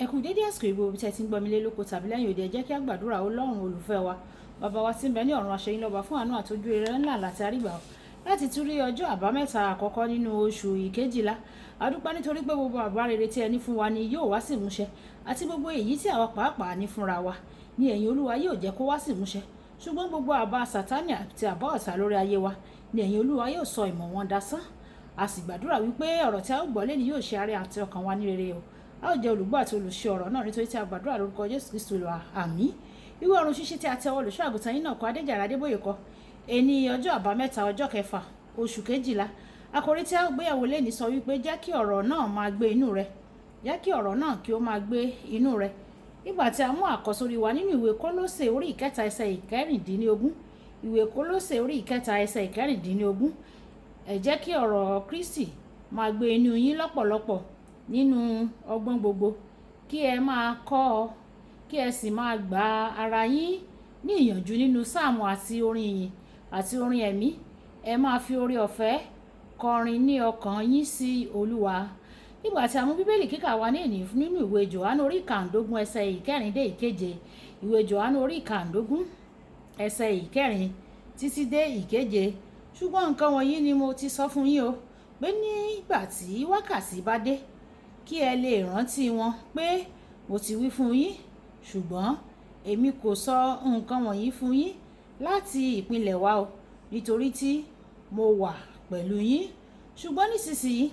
Ẹ kú dédé àsìkò ìgbò bí tẹ́ ti ń gbọ́ mi lé lóko tàbí lẹ́yìn òde, ẹ jẹ́ kí a gbàdúrà. Ọlọ́run olùfẹ́ wa, bàbá wa tí ń bẹ ní ọ̀run, aṣẹ́yìn lọ́ba fún àánú àtọ́jú rere ńlá láti àrígbà láti tún rí ọjọ́ àbámẹ́ta àkọ́kọ́ nínú oṣù ìkejìlá. A dúpẹ́ nítorí pé gbogbo àbá rere tí ẹ ní fún wa ni yóò wá sí ìmúṣẹ, àti gbogbo èyí tí àwa pàápàá ní fúnra wa ni ẹ̀yin Olúwa yóò jẹ́ kó wá sí ìmúṣẹ. Ṣùgbọ́n gbogbo àbá Sátánì àti àbá ọ̀tá lórí ayé wa ni ẹ̀yin Olúwa yóò sọ ìmọ̀ wọn dasán. A sì gbàdúrà wípé ọ̀rọ̀ tí a ó gbọ́ lẹ́ni yóò ṣe àárẹ̀ àti ọkàn wa ní rere o. A ó jẹ́ olùgbọ́ àti olùṣe ọ̀rọ̀ náà nítorí tí a gbàdúrà lórúkọ Jésù Kristu Olúwa, àmín. Ìwé ọ̀run ṣíṣí tí a tẹ olùṣọ́ àgùntàn yín náà kọ Adéjàre Adébóyè kọ ẹni ọjọ́ àbámẹ́ta ọjọ́ kẹfà oṣù kejìlá. Àkòrí tí a ó gbéyàwó lẹ́ni sọ wípé jẹ́ kí ọ̀rọ̀ náà máa gbé inú rẹ, jẹ́ kí ọ̀rọ̀ náà kí ó máa gbé inú rẹ. Nígbà tí a mú àkọ́sórí wa nínú ìwé Kólósè orí ìkẹta ẹsẹ̀ ìkẹrìndínlógún, ìwé Kólósè orí ìkẹta ẹsẹ̀ ìkẹrìndínlógún, ẹ jẹ́ kí ọ̀rọ̀ Kristi máa gbé inú yín lọ́pọ̀lọpọ̀ nínú ọgbọ́n gbogbo, kí ẹ máa kọ́ ọ, kí ẹ sì máa gba ara yín ní ìyànjú nínú sáàmù àti orin ìyìn àti orin ẹ̀mí. Ẹ máa fi oore ọ̀fẹ́ kọrin ní ọkàn yín sí Olúwa. Nígbà tí a mú bíbélì kíkà wa ní èní nínú ìwé Jòhánù orí ìkàndógún ẹsẹ̀ ìkẹrin dé ìkeje, ìwé Jòhánù orí ìkàndógún ẹsẹ̀ ìkẹrin títí dé ìkeje. Ṣùgbọ́n nǹkan wọ̀nyí ni mo ti sọ fún yín o, pé nígbà tí wákàtí bá dé, kí ẹ lè rántí wọn pé mo ti wí fún yín. Ṣùgbọ́n èmi kò sọ nǹkan wọ̀nyí fún yín láti ìpilẹ̀ wá o, nítorí tí mo wà pẹ̀lú yín. Ṣùgbọ́n nísinsìnyí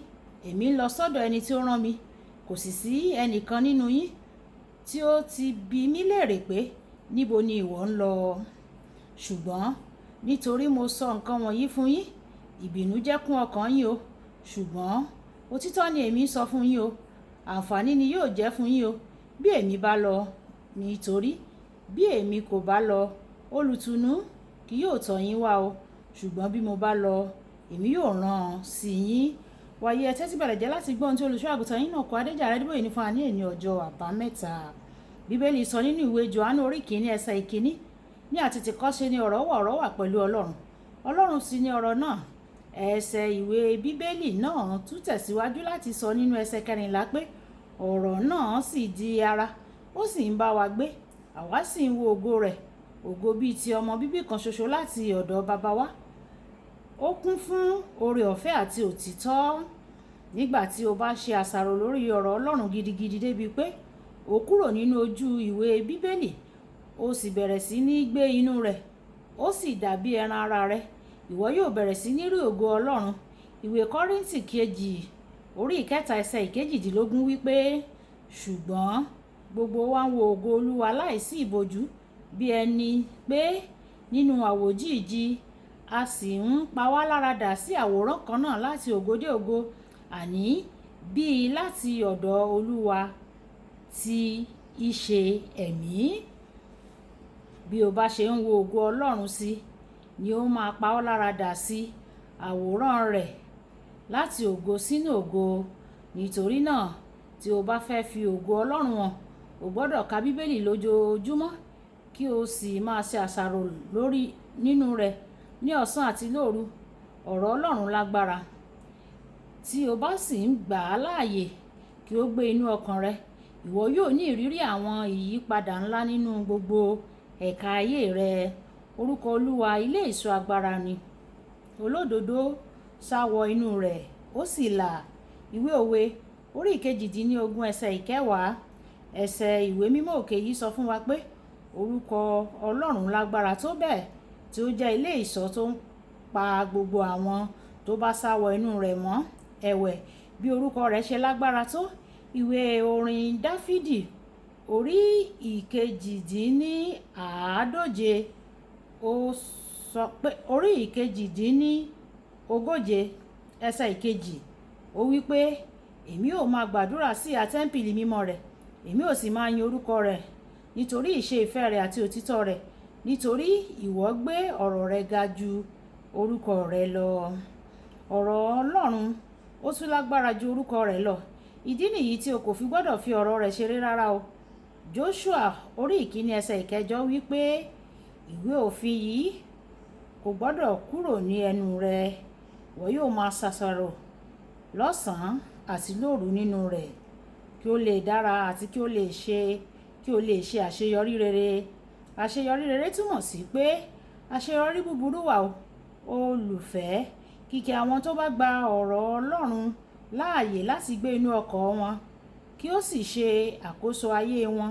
èmi ń lọ sọ́dọ̀ ẹni tí ó rán mi, kò sì sí ẹnìkan nínú yín tí ó ti bi mí léèrè pé níbo ni ìwọ ń lọ. Ṣùgbọ́n nítorí mo sọ nǹkan wọ̀nyí fún yín, ìbìnújẹ́ kún ọkàn yín o. Ṣùgbọ́n òtítọ́ ni èmi sọ fún yín o, àǹfààní ni yóò jẹ́ fún yín o bí èmi bá lọ, nítorí bí èmi kò bá lọ, olùtùnú kì yóò tọ̀ yín wá o. Ṣùgbọ́n bí mo bá lọ, èmi yóò rán an sí yín. Wàyí ẹ tẹ́tí bẹ̀rẹ̀ jẹ́ láti gbọ́ ohun tí olùṣọ́ àgùntàn yín náà kọ Adéjàre Adébóyè ní fún wa ní èní ọjọ́ àbámẹ́ta. Bíbélì sọ nínú ìwé Jòhánù orí kìíní ẹsẹ̀ ìkíní, ní àtètèkọ́ṣe ni ọ̀rọ̀ wà pẹ̀lú Ọlọ́run, Ọlọ́run sì ni ọ̀rọ̀ náà. Ẹsẹ̀ ìwé bíbélì náà tún tẹ̀síwájú láti sọ nínú ẹsẹ̀ kẹrìnlá pé ọ̀rọ̀ náà sì di ara, ó sì ń bá wa gbé, àwa sì ń wo ògo rẹ̀, ògo bíi ti ọmọ bíbí kan ṣoṣo láti ọ̀dọ̀ baba wa. Ó kún fún oore ọ̀fẹ́ àti òtítọ́. Nígbà tí o bá ṣe àṣàrò lórí ọ̀rọ̀ Ọlọ́run gidigidi débi pé o kúrò nínú ojú ìwé bíbélì, o sì bẹ̀rẹ̀ sí ní gbé inú rẹ̀, ó sì dàbí ẹran ara rẹ̀, ìwọ yóò bẹ̀rẹ̀ sí ní rí ògo Ọlọ́run. Ìwé Kọ́ríńtì kejì orí ìkẹta ẹsẹ̀ ìkejìdínlógún wípé ṣùgbọ́n gbogbo wa ń wo ògo Olúwa láìsí ìbòjú, bí ẹni pé nínú àwòjíji, a sì ń pa wá láradà sí àwòrán kan náà láti ògo dé ògo, àní bíi láti ọ̀dọ̀ Olúwa tí í ṣe ẹ̀mí. Bí o bá ṣe ń wo ògo Ọlọ́run sí, ni ó máa pa ọ́ láradà sí àwòrán rẹ̀ láti ògo sínú ògo. Nítorí náà tí o bá fẹ́ fi ògo Ọlọ́run hàn, o gbọ́dọ̀ ka bíbélì lójoojúmọ́, kí o sì máa ṣe àṣàrò lórí nínú rẹ̀ ní ọ̀sán àti lóru. Ọ̀rọ̀ Ọlọ́run lágbára. Tí o bá sì ń gbà á láàyè kí ó gbé inú ọkàn rẹ, ìwọ yóò ní ìrírí àwọn ìyípadà ńlá nínú gbogbo ẹ̀ka ayé rẹ. Orúkọ Olúwa ilé ìṣọ́ agbára ni, olódodo sá wọ inú rẹ̀ ó sì là. Ìwé Òwe orí ìkejìdínlógún ẹsẹ̀ ìkẹwàá. Ẹsẹ̀ ìwé mímọ́ òkè yìí sọ fún wa pé orúkọ Ọlọ́run lágbára tó bẹ́ẹ̀ tí ó jẹ́ ilé ìṣọ́ tó ń pa gbogbo àwọn tó bá sá wọ inú rẹ̀ mọ́. Ẹ̀wẹ̀, bí orúkọ rẹ̀ ṣe lágbára tó, ìwé orin Dáfídì orí ìkejìdínláàádóje ó sọ pé orí ìkejìdínlógóje ẹsẹ̀ ìkejì, ó wí pé èmi ó máa gbàdúrà sí àtẹ́ḿpìlì mímọ́ rẹ̀, èmi ó sì máa yin orúkọ rẹ̀ nítorí ìṣe ìfẹ́ rẹ̀ àti òtítọ́ rẹ̀, nítorí ìwọ gbé ọ̀rọ̀ rẹ̀ ga ju orúkọ rẹ̀ lọ. Ọ̀rọ̀ Ọlọ́run ó tún lágbára ju orúkọ rẹ̀ lọ. Ìdí nìyí tí o kò fi gbọ́dọ̀ fi ọ̀rọ̀ rẹ̀ ṣeré rárá o. Jóṣúà orí ìkíní ẹsẹ̀ ìkẹjọ wí pé ìwé òfin yìí kò gbọ́dọ̀ kúrò ní ẹnu rẹ, ìwọ yóò máa ṣàṣàrò lọ́sàn-án àti lóru nínú rẹ̀, kí ó lè dára àti kí ó lè ṣe àṣeyọrí rere. Àṣeyọrí rere túmọ̀ sí pé àṣeyọrí búburú wà o. Olùfẹ́, kìkì àwọn tó bá gba ọ̀rọ̀ Ọlọ́run láàyè láti gbé inú ọkàn wọn kí ó sì ṣe àkóso ayé wọn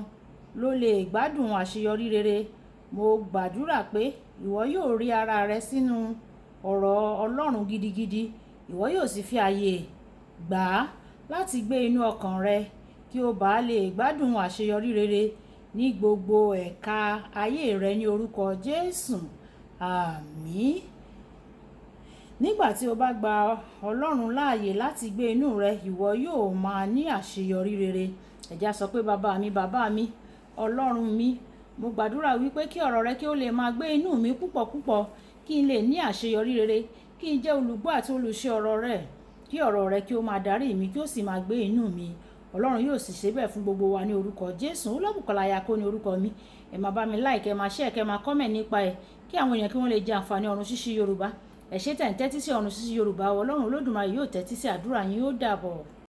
ló lè gbádùn àṣeyọrí rere. Mo gbàdúrà pé ìwọ yóò rí ara rẹ sínú ọ̀rọ̀ Ọlọ́run gidigidi, ìwọ yóò sì fi àyè gbà á láti gbé inú ọkàn rẹ kí o bá lè gbádùn àṣeyọrí rere ní gbogbo ẹ̀ka ayé rẹ ní orúkọ Jésù. Àmín. Nígbà tí o bá gba Ọlọ́run láàyè láti gbé inú rẹ, ìwọ yóò máa ní àṣeyọrí rere. Ẹ jẹ́ á sọ pé bàbá mi, Ọlọ́run mi, mo gbàdúrà wípé kí ọ̀rọ̀ rẹ kí ó lè máa gbé inú mi púpọ̀ púpọ̀, kí n lè ní àṣeyọrí rere, kí n jẹ́ olùgbọ́ àti olùṣe ọ̀rọ̀ rẹ, kí ọ̀rọ̀ rẹ kí ó máa darí mi kí ó sì máa gbé inú mi. Ọlọ́run yóò sì ṣe bẹ́ẹ̀ fún gbogbo wa ní orúkọ Jésù. Olúbùkọ́lá Ayako ní orúkọ mi. Ẹ máa bá mi like, ẹ máa share, ẹ máa comment nípa ẹ̀ kí àwọn èèyàn kí wọ́n lè jẹ àǹfààní ọ̀run ṣíṣí Yorùbá. Ẹ ṣé tẹ̀ ń tẹ́tí sí ọ̀run ṣíṣí Yorùbá. Ọlọ́run Olódùmarè yóò tẹ́tí sí àdúrà yín. Ó dàbọ̀.